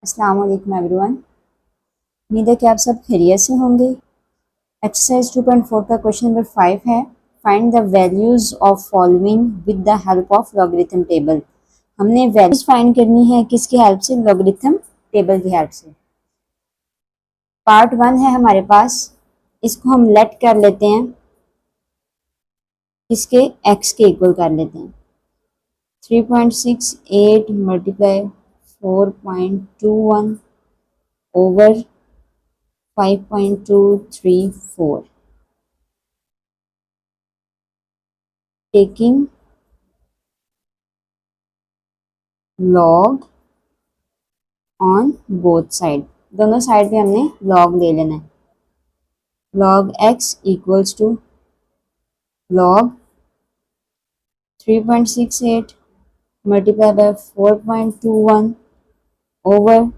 अस्सलाम वालेकुम एवरीवन। उम्मीद है कि आप सब खैरियत से होंगे। एक्सरसाइज 2.4 का क्वेश्चन नंबर 5 है, find the values of following with the help of logarithm table. हमने वैल्यूज फाइंड करनी है किसकी हेल्प से? लॉगरिथम टेबल की हेल्प से। पार्ट 1 है हमारे पास, इसको हम लेट कर लेते हैं, किसके? एक्स के इक्वल कर लेते हैं। 3.68 multiply 4.21 over 5.234, taking log on both side. दोनों साइड पे हमने log ले लेना है। log x equals to log 3.68 multiply by 4.21 over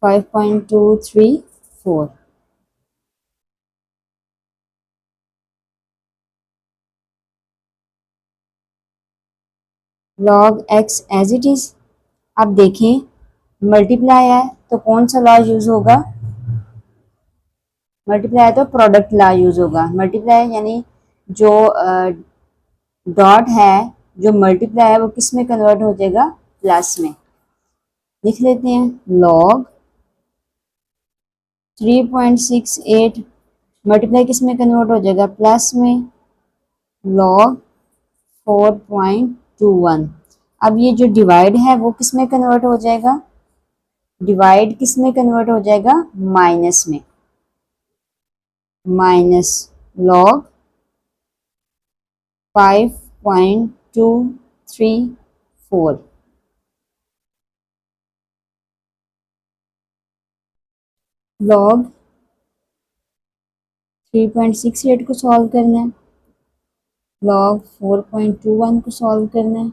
5.234। log x as it is. अब देखें मल्टीप्लाई है तो कौन सा लॉ यूज होगा? मल्टीप्लाई तो प्रोडक्ट लॉ यूज होगा। मल्टीप्लाई यानी जो डॉट है, जो मल्टीप्लाई है वो किस में कन्वर्ट हो जाएगा? प्लस में। लिख लेते हैं log 3.68 मल्टीप्लाई किस में कन्वर्ट हो जाएगा? प्लस में। log 4.21। अब ये जो डिवाइड है वो किस में कन्वर्ट हो जाएगा? डिवाइड किस में कन्वर्ट हो जाएगा? माइनस में। Minus log 5.234। log 3.68 को सॉल्व करना है, log 4.21 को सॉल्व करना है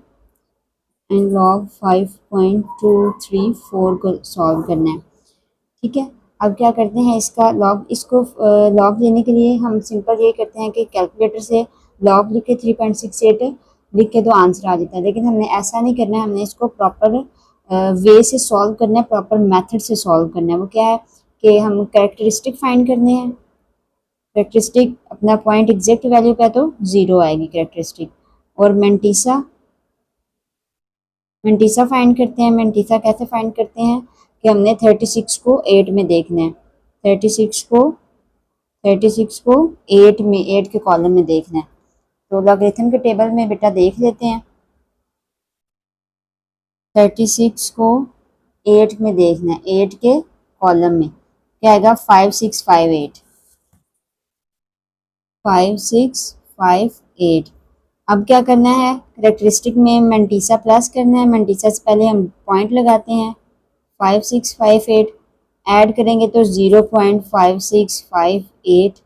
एंड log 5.234 को सॉल्व करना है। ठीक है, अब क्या करते हैं इसका लॉग, इसको लॉग लेने के लिए हम सिंपल ये करते हैं कि कैलकुलेटर से लॉग लिख के 3.68 लिख के तो आंसर आ जाता है, लेकिन हमने ऐसा नहीं करना है। हमने इसको प्रॉपर वे से सॉल्व करना है, प्रॉपर मेथड से सॉल्व करना है। वो क्या है कि हम कैरेक्टरिस्टिक फाइंड करने हैं। कैरेक्टरिस्टिक अपना पॉइंट एग्जैक्ट वैल्यू पे तो 0 आएगी कैरेक्टरिस्टिक। और मेंटीसा फाइंड करते हैं। मेंटीसा कैसे फाइंड करते हैं कि हमने 36 को 8 में देखना है। 36 को 8 में, 8 के कॉलम में देखना है। तो लॉगरिथम के टेबल में बेटा देख लेते हैं। 36 को 8 में देखना है, 8 के कॉलम में क्या आएगा? 5658। 5658। अब क्या करना है? कैरेक्टरिस्टिक में मेंटीसा प्लस करना है। मेंटीसा से पहले हम पॉइंट लगाते हैं। 5658 ऐड करेंगे तो 0.5658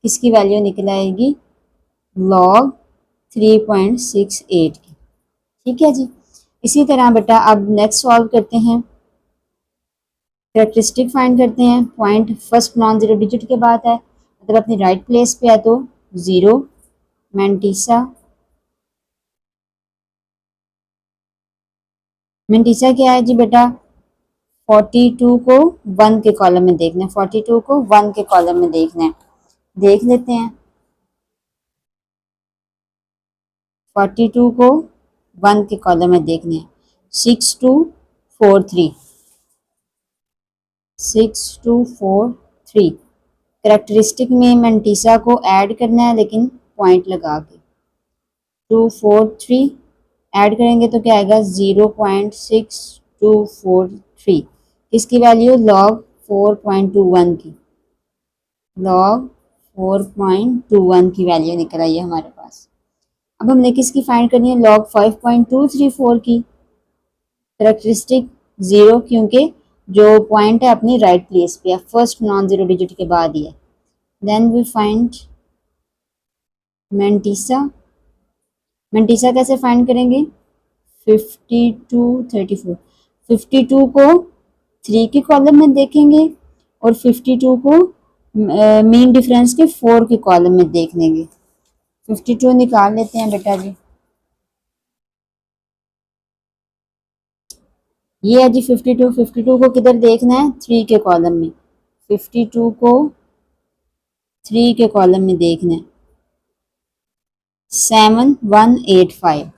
किसकी वैल्यू निकल आएगी? log 3.68 की। ठीक है जी। इसी तरह बेटा अब नेक्स्ट सॉल्व करते हैं। कैरेक्टरिस्टिक फाइंड करते हैं। Point first non zero digit के बाद है, मतलब अपनी राइट प्लेस पे है तो 0। मेंटीसा क्या है जी बेटा? 42 को 1 के कॉलम में देखना है। 42 को 1 के कॉलम में देखना है। देख लेते हैं। 42 को 1 के कॉलम में देखने हैं। 6243। 6243 कैरेक्टरिस्टिक में मेंटीसा को ऐड करना है, लेकिन पॉइंट लगा के। 243 ऐड करेंगे तो क्या आएगा? 0.6243 किसकी वैल्यू? log 4.21 की। log 4.21 की वैल्यू निकल आई है हमारे पास। अब हमने किसकी फाइंड करनी है? log 5.234 की। कैरेक्टरिस्टिक 0, क्योंकि जो पॉइंट है अपनी राइट प्लेस पे है, फर्स्ट नॉन जीरो डिजिट के बाद ही है। Then we find mantissa. Mantissa कैसे फाइंड करेंगे? 5234। 52 को 3 के कॉलम में देखेंगे और 52 को मीन डिफरेंस के 4 के कॉलम में देख लेंगे। 52 निकाल लेते हैं बेटा जी। ये है जी 52। 52 को किधर देखना है? 3 के कॉलम में। 52 को 3 के कॉलम में देखना है। 7185,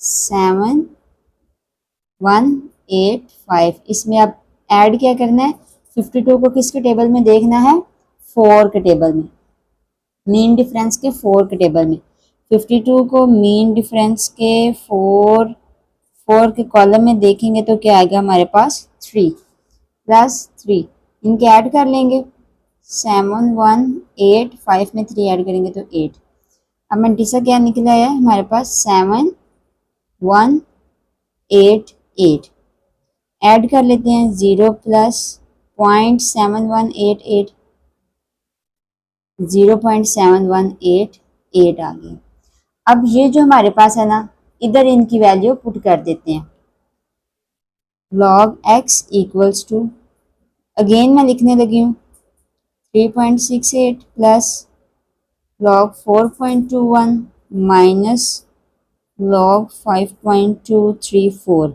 7185। इसमें आप ऐड क्या करना है? 52 को किसके टेबल में देखना है? 4 के टेबल में, मीन डिफरेंस के 4 के टेबल में। 52 को मीन डिफरेंस के 4 के कॉलम में देखेंगे तो क्या आएगा हमारे पास? 3 प्लस 3, इनके ऐड कर लेंगे। 7185 में 3 ऐड करेंगे तो 8। अब मंटीसा क्या निकला है हमारे पास? 7188। ऐड कर लेते हैं 0 प्लस 0.7188, 0.7188 आ गया। अब ये जो हमारे पास है ना, इधर इनकी वैल्यू पुट कर देते हैं। log x equals to, again मैं लिखने लगी हूँ 3.68 plus log 4.21 minus log 5.234।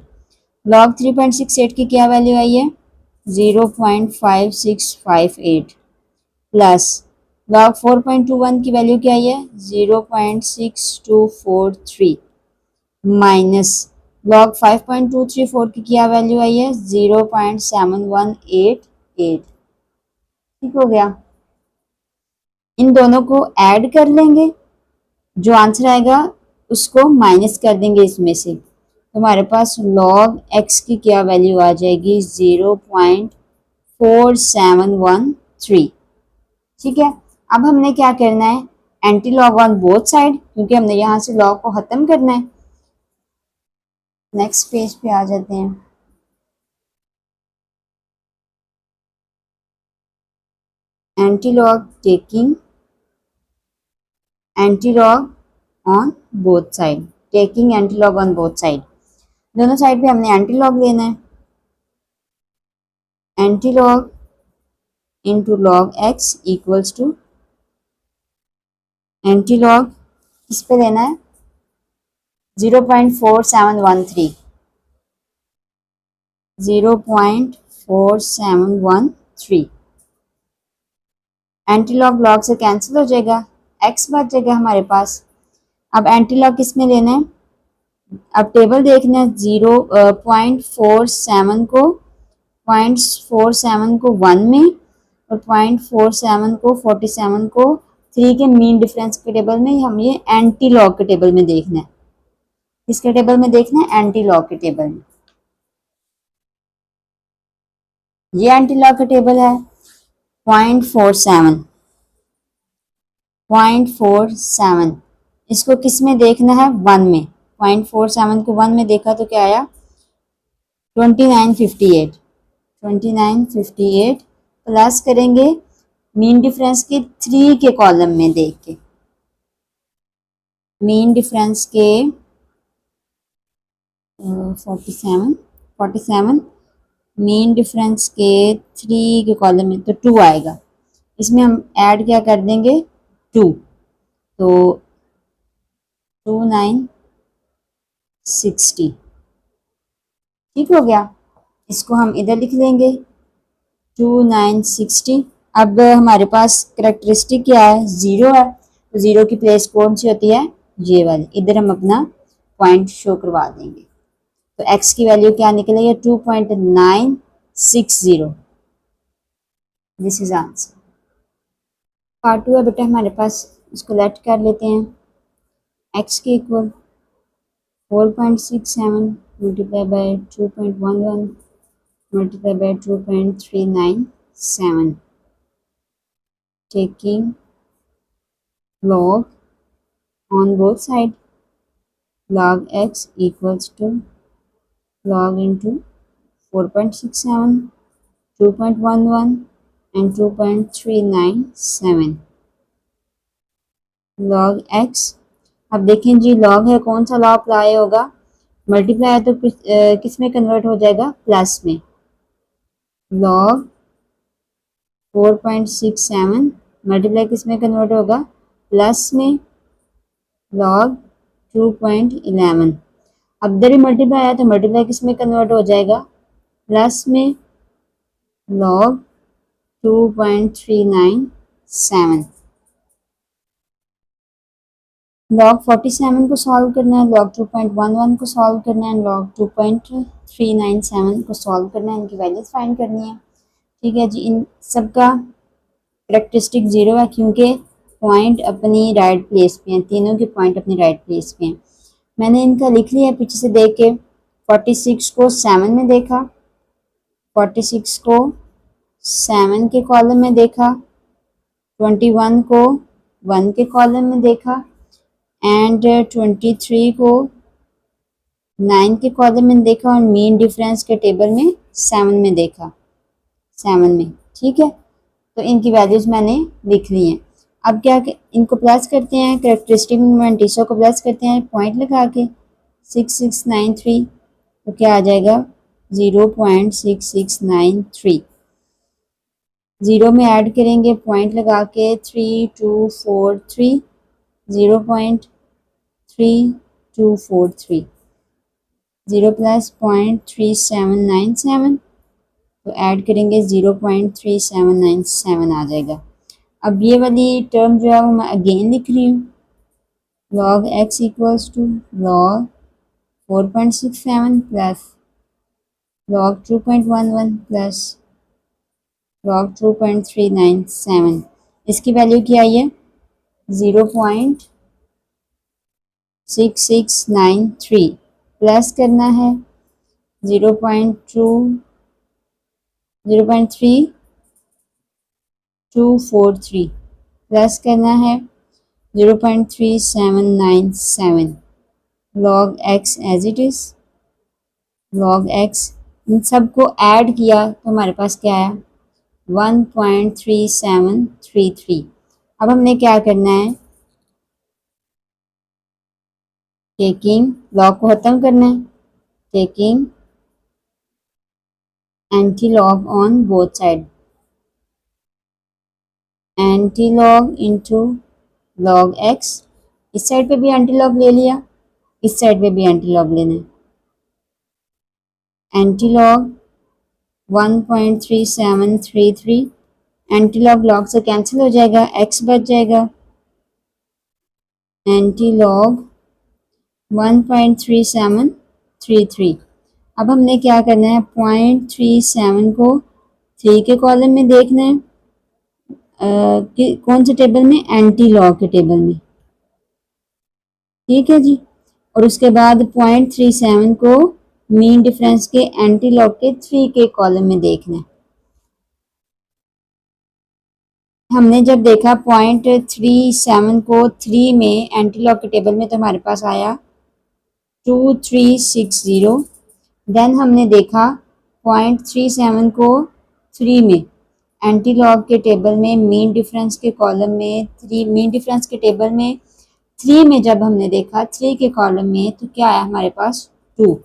log 3.68 की क्या वैल्यू आई है? 0.5658 प्लस log 4.21 की वैल्यू क्या आई है? 0.6243 माइनस log 5.234 की क्या वैल्यू आई है? 0.7188। ठीक हो गया। इन दोनों को ऐड कर लेंगे, जो आंसर आएगा उसको माइनस कर देंगे इसमें से, तो हमारे पास log x की क्या वैल्यू आ जाएगी? 0.4713। ठीक है। अब हमने क्या करना है? Anti log on both side, क्योंकि हमने यहाँ से लॉग को खत्म करना है। नेक्स्ट पेज पे आ जाते हैं। Anti log taking anti log on both side, taking anti log on both side. दोनों साइड पे हमने एंटी लॉग लेना है। Anti log into log x equals to, anti log किस पे लेना है? 0.4713, 0.4713। एंटी लॉग लॉग से कैंसिल हो जाएगा, एक्स बच जाएगा हमारे पास। अब एंटी लॉग किस में लेना है? अब टेबल देखना है। 0.47 को 1 में और 0.47 को 47 को 3 के मीन डिफरेंस के टेबल में, हम ये एंटी लॉग के टेबल में देखना है। किसके टेबल में देखना है? एंटी लॉग के टेबल में। ये एंटी लॉग का टेबल है। 0.47 इसको किस में देखना है? 1 में। 0.47 को 1 में देखा तो क्या आया? 2958। 2958 प्लस करेंगे मीन डिफरेंस के 3 के कॉलम में देख के, मीन डिफरेंस के 47 मीन डिफरेंस के 3 के कॉलम में तो 2 आएगा। इसमें हम ऐड क्या कर देंगे? 2, तो 2960। ठीक हो गया। इसको हम इधर लिख लेंगे 2960। अब हमारे पास करेक्टरिस्टिक क्या है? 0 है, तो 0 की प्लेस कौन सी होती है? ये वाली। इधर हम अपना पॉइंट शो करवा देंगे, तो x की वैल्यू क्या निकलेगी? 2.960। This is answer. पार्ट 2 है बेटा हमारे पास, इसको लेट कर लेते हैं। x के equal 4.67 multiply by 2.11 multiply by 2.397, taking log on both side, log x equals to log into 4.67, 2.11 and 2.397 log x। अब देखें जी, log है, कौन सा लॉ अप्लाई होगा? मल्टीप्लाई है तो किस में कन्वर्ट हो जाएगा? प्लस में। log 4.67 मल्टीप्लाई किस में कन्वर्ट होगा? प्लस में। log 2.11 अब इधर ही मल्टीप्लाई आया तो मल्टीप्लाई किस में कन्वर्ट हो जाएगा, प्लस में log 2.397। log 47 को सॉल्व करना है, log 2.11 को सॉल्व करना है, log 2.397 को सॉल्व करना है, इनकी वैल्यूज फाइंड करनी है। ठीक है जी, इन सब का करेक्टरिस्टिक जीरो है क्योंकि पॉइंट अपनी राइट प्लेस पे हैं, तीनों के पॉइंट अपनी राइट प्लेस पे हैं। मैंने इनका लिख लिया पीछे से देख के। 46 को 7 में देखा, 46 को 7 के कॉलम में देखा, 21 को 1 के कॉलम में देखा एंड 23 को 9 के कॉलम में देखा और मीन डिफरेंस के टेबल में 7 में देखा, 7 में। ठीक है, तो इनकी वैल्यूज मैंने लिख ली हैं। अब क्या इनको प्लस करते हैं, करेक्टरिस्टिक मोमेंटिसो को प्लस करते हैं पॉइंट लगा के 6693, तो क्या आ जाएगा 0.6693। जीरो में ऐड करेंगे पॉइंट लगा के 3243, 0.3243, 0 प्लस 0.3797, तो ऐड करेंगे 0.3797 आ जाएगा। अब ये वाली टर्म जो है वो मैं अगेन लिख रही हूँ, log x equals to log 4.67 plus log 2.11 plus log 2.397। इसकी वैल्यू क्या आई है 0.6693 प्लस करना है 0.3243 प्लस करना है 0.3797। log x as it is, log x इन सबको ऐड किया तो हमारे पास क्या आया 1.3733। अब हमने क्या करना है, टेकिंग लॉग को खत्म करना है, taking anti log on both side, anti log into log x, इस साइड पे भी एंटी लॉग ले लिया, इस साइड पे भी एंटी लॉग लेना है, anti log 1.3733, anti log log से कैंसिल हो जाएगा, x बच जाएगा, एंटी लॉग 1.3733। अब हमने क्या करना है 0.37 को 3 के कॉलम में देखना है, कि कौन से टेबल में, एंटी लॉग के टेबल में। ठीक है जी, और उसके बाद 0.37 को मीन डिफरेंस के एंटी लॉग के 3 के कॉलम में देखना है। हमने जब देखा 0.37 को 3 में एंटी लॉग के टेबल में तो हमारे पास आया 2360। देन हमने देखा 0.37 को 3 में एंटी लॉग के टेबल में मीन डिफरेंस के कॉलम में 3, मीन डिफरेंस के टेबल में 3 में जब हमने देखा 3 के कॉलम में तो क्या आया हमारे पास 2।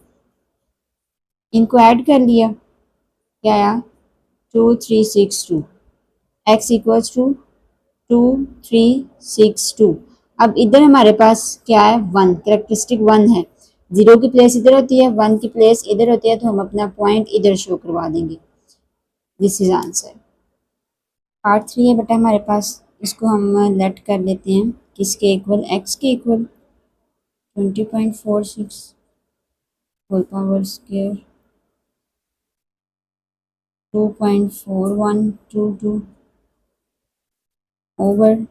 इनको ऐड कर लिया, क्या आया 2362, x इक्वल्स टू 2362। अब इधर हमारे पास क्या है 1, करेक्टरिस्टिक 1 है, 0 की प्लेस इधर होती है, 1 की प्लेस इधर होती है, तो हम अपना पॉइंट इधर शो करवा देंगे। This is answer. पार्ट 3 है बेटा हमारे पास, इसको हम लेट कर लेते हैं किसके इक्वल, x के equal 20.46 whole power square 2.4122 over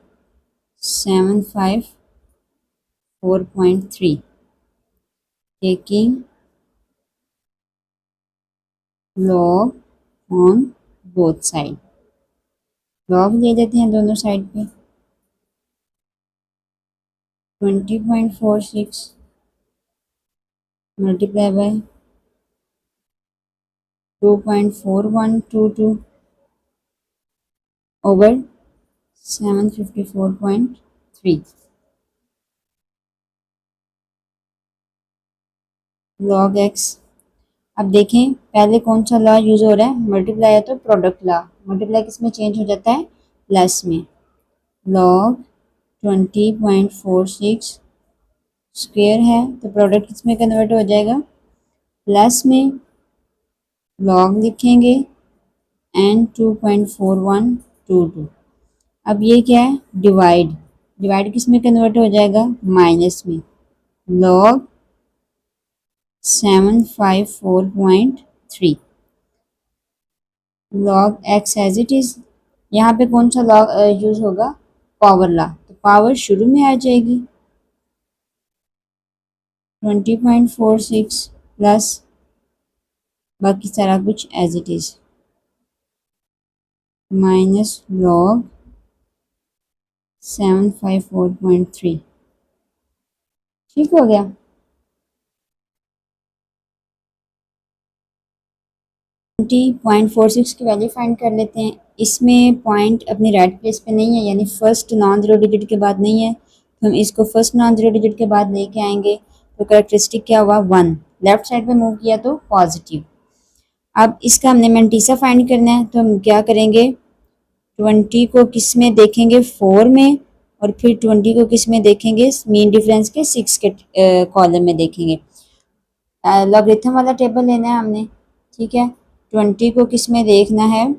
754.3, taking log on both side। log ले लेते हैं दोनों साइड पे, 20.46 multiply by 2.4122 over 754.3 log x। अब देखें पहले कौन सा लॉ यूज हो रहा है, मल्टीप्लाई है तो प्रोडक्ट लॉ, मल्टीप्लाई किस में चेंज हो जाता है प्लस में, log 20.46 स्क्वायर है तो प्रोडक्ट किस में कन्वर्ट हो जाएगा, प्लस में लॉग लिखेंगे एंड 2.4122। अब ये क्या है, डिवाइड, डिवाइड किस में कन्वर्ट हो जाएगा, माइनस में, log 754.3 log x as it is. यहाँ पे कौन सा लॉग यूज होगा, पावर लॉ, तो पावर शुरू में आ जाएगी 20.46 प्लस बाकी सारा कुछ as it is minus log 754.3। ठीक हो गया। 20.46 की वैल्यू फाइंड कर लेते हैं। इसमें पॉइंट अपनी राइट प्लेस पे नहीं है, यानी फर्स्ट नॉन जीरो डिजिट के बाद नहीं है, तो हम इसको फर्स्ट नॉन जीरो डिजिट के बाद लेके आएंगे। तो कैरेक्टरिस्टिक क्या हुआ, 1, लेफ्ट साइड पे मूव किया तो पॉजिटिव। अब इसका हमने मैंटीसा फाइंड करना है, तो हम क्या करेंगे, 20 को किस में देखेंगे, 4 में, और फिर 20 को किस में देखेंगे, मीन डिफरेंस के 6 के कॉलम में देखेंगे। लॉगरिथम वाला टेबल लेना है हमने, ठीक है। 20 को किस में देखना है,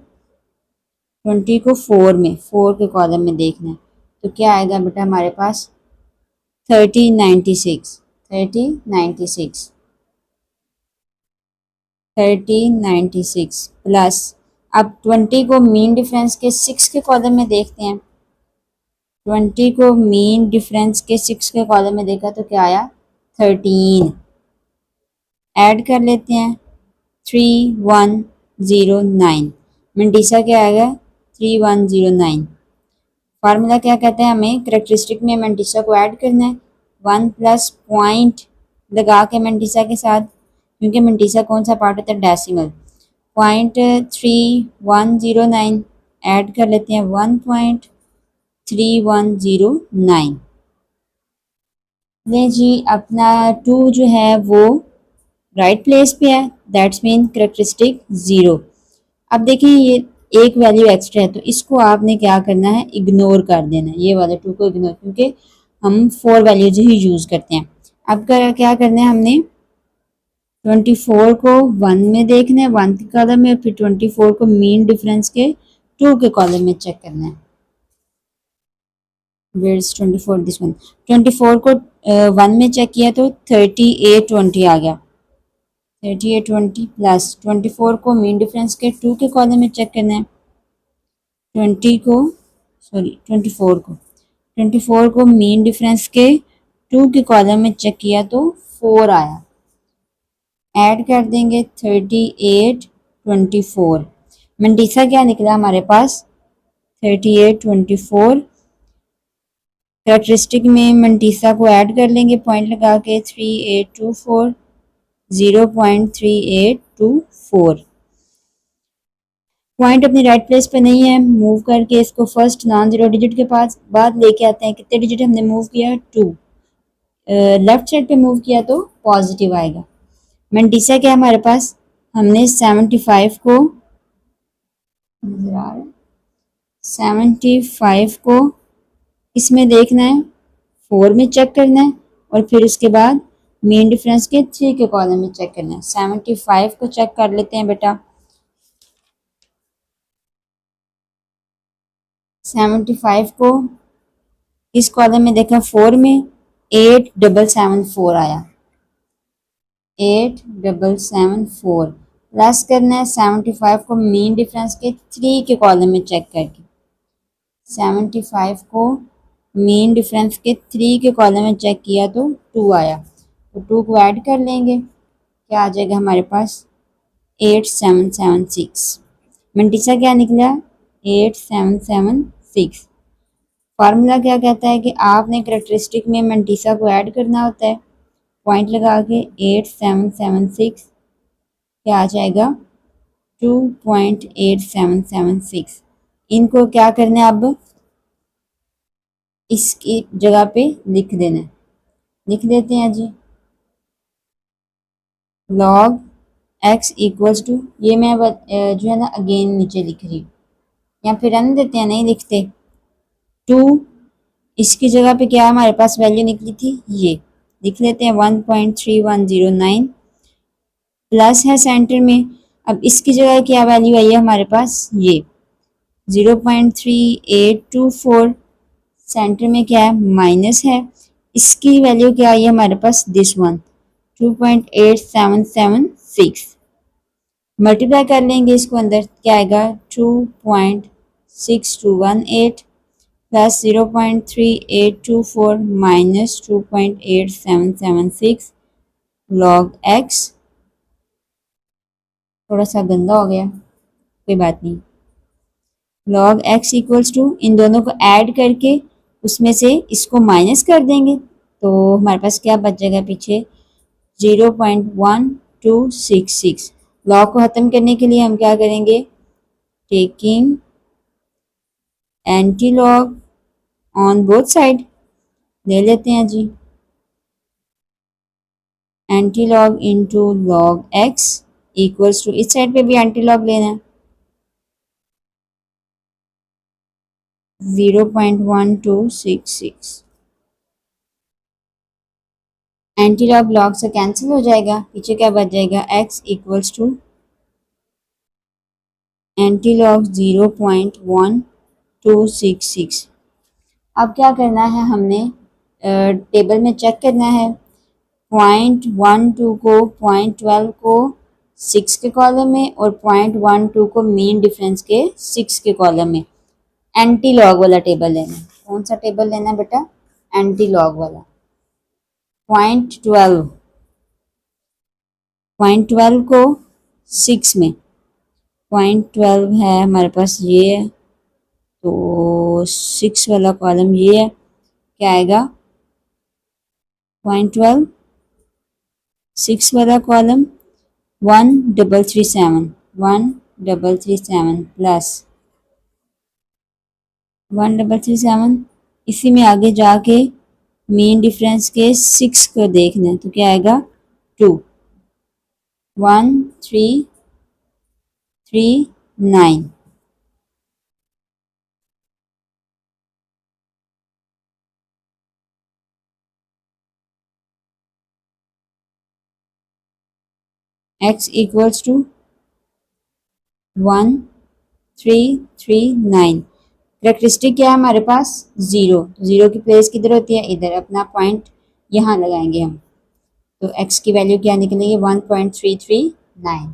20 को 4 में, 4 के कॉलम में देखना है। तो क्या आएगा बेटा हमारे पास, 1396 प्लस, अब 20 को मीन डिफरेंस के 6 के कॉलम में देखते हैं। 20 को मीन डिफरेंस के 6 के कॉलम में देखा तो क्या आया, 13। ऐड कर लेते हैं, 3109, मंडीसा क्या आएगा, 3109। फार्मूला क्या कहता है, हमें करेक्टरिस्टिक में मंडीसा को ऐड करना है, 1 प्लस पॉइंट लगा के मंडीसा के साथ, क्योंकि मंडीसा कौन सा पार्ट होता है, डेसिमल, 0.3109 ऐड कर लेते हैं 1.3109। ले जी, अपना 2 जो है वो राइट प्लेस पे है, दैट्स मीन करेक्टरिस्टिक 0। अब देखिए ये एक वैल्यू एक्स्ट्रा है, तो इसको आपने क्या करना है, इग्नोर कर देना है, ये वाले 2 को इग्नोर, क्योंकि हम 4 वैल्यूज ही यूज़ करते हैं। अब क्या करना है, हमने 24 को 1 में देखना है, 1 के कॉलम में, फिर 24 को मीन डिफरेंस के 2 के कॉलम में चेक करना है। Where is 24, this one. 24 को 1 में चेक किया तो 3820 आ गया, 3820 प्लस 24 को मीन डिफरेंस के 2 के कॉलम में चेक करना है, 24 को मीन डिफरेंस के 2 के कॉलम में चेक किया तो 4 आया। ऐड कर देंगे 3824, मंडीसा क्या निकला हमारे पास, 3824। कैरेक्टरिस्टिक में मंडीसा को ऐड कर लेंगे पॉइंट लगा के, 3824 0.3824। पॉइंट अपनी राइट प्लेस पे नहीं है, मूव करके इसको फर्स्ट नॉन जीरो डिजिट के पास बाद लेके आते हैं। कितने डिजिट हमने मूव किया, 2, लेफ्ट साइड पे मूव किया तो पॉजिटिव आएगा। मंडीसा क्या हमारे पास, हमने 75 को, 75 को इसमें देखना है, 4 में चेक करना है, और फिर उसके बाद मेन डिफरेंस के 3 के कॉलम में चेक करना है। 75 को चेक कर लेते हैं बेटा, 75 को इस कॉलम में देखा 4 में, 8774 आया, 8774 प्लस करना है 75 को मीन डिफरेंस के 3 के कॉलम में चेक करके, 75 को मीन डिफरेंस के 3 के कॉलम में चेक किया तो 2 आया, तो 2 को ऐड कर लेंगे, क्या आ जाएगा हमारे पास, 8776। मंडीसा क्या निकला, 8776। फार्मूला क्या कहता है कि आपने करेक्टरिस्टिक में मंडीसा को ऐड करना होता है, पॉइंट लगा के 8776, क्या आ जाएगा, 2.8776। इनको क्या करना है, अब इसकी जगह पे लिख देना है, लिख देते हैं जी, log x इक्वल्स टू, ये मैं जो है ना अगेन नीचे लिख रही हूँ, या फिर रहने देते हैं, नहीं लिखते, 2, इसकी जगह पे क्या हमारे पास वैल्यू निकली थी, ये लिख लेते हैं 1.3109 प्लस है सेंटर में। अब इसकी जगह क्या वैल्यू आई है हमारे पास, ये 0.3824, सेंटर में क्या है माइनस है, इसकी वैल्यू क्या आई है हमारे पास, दिस वन 2.8776, मल्टीप्लाई कर लेंगे इसको, अंदर क्या आएगा 2.6218 प्लस 0.3824 माइनस 2.8776 लॉग एक्स, थोड़ा सा गंदा हो गया कोई बात नहीं, लॉग एक्स इक्वल्स टू इन दोनों को ऐड करके उसमें से इसको माइनस कर देंगे तो हमारे पास क्या बच जाएगा पीछे 0.1266। लॉग को ख़त्म करने के लिए हम क्या करेंगे, taking anti log on both side ले लेते हैं जी, anti log into log x equals to इस साइड पे भी एंटी लॉग लेना है 0.1266, एंटी लॉग लॉग से कैंसिल हो जाएगा, पीछे क्या बच जाएगा x equals to anti log 0.1266। अब क्या करना है हमने, टेबल में चेक करना है, 0.12 को 0.12 को 6 के कॉलम में और 0.12 को मीन डिफरेंस के 6 के कॉलम में, एंटी लॉग वाला टेबल लेना है। कौन सा टेबल लेना है बेटा, एंटी लॉग वाला। 0.12 को 6 में, 0.12 है हमारे पास ये है तो 6 वाला कॉलम ये है, क्या आएगा 0.12 6 वाला कॉलम 1337 प्लस 1337, इसी में आगे जाके मीन डिफरेंस के 6 को देखना है तो क्या आएगा 21339, x इक्वल्स टू 1339। करेक्टरिस्टिक क्या है हमारे पास, ज़ीरो, ज़ीरो की प्लेस किधर होती है, इधर, अपना पॉइंट यहाँ लगाएंगे हम, तो x की वैल्यू क्या निकलेगी 1.339।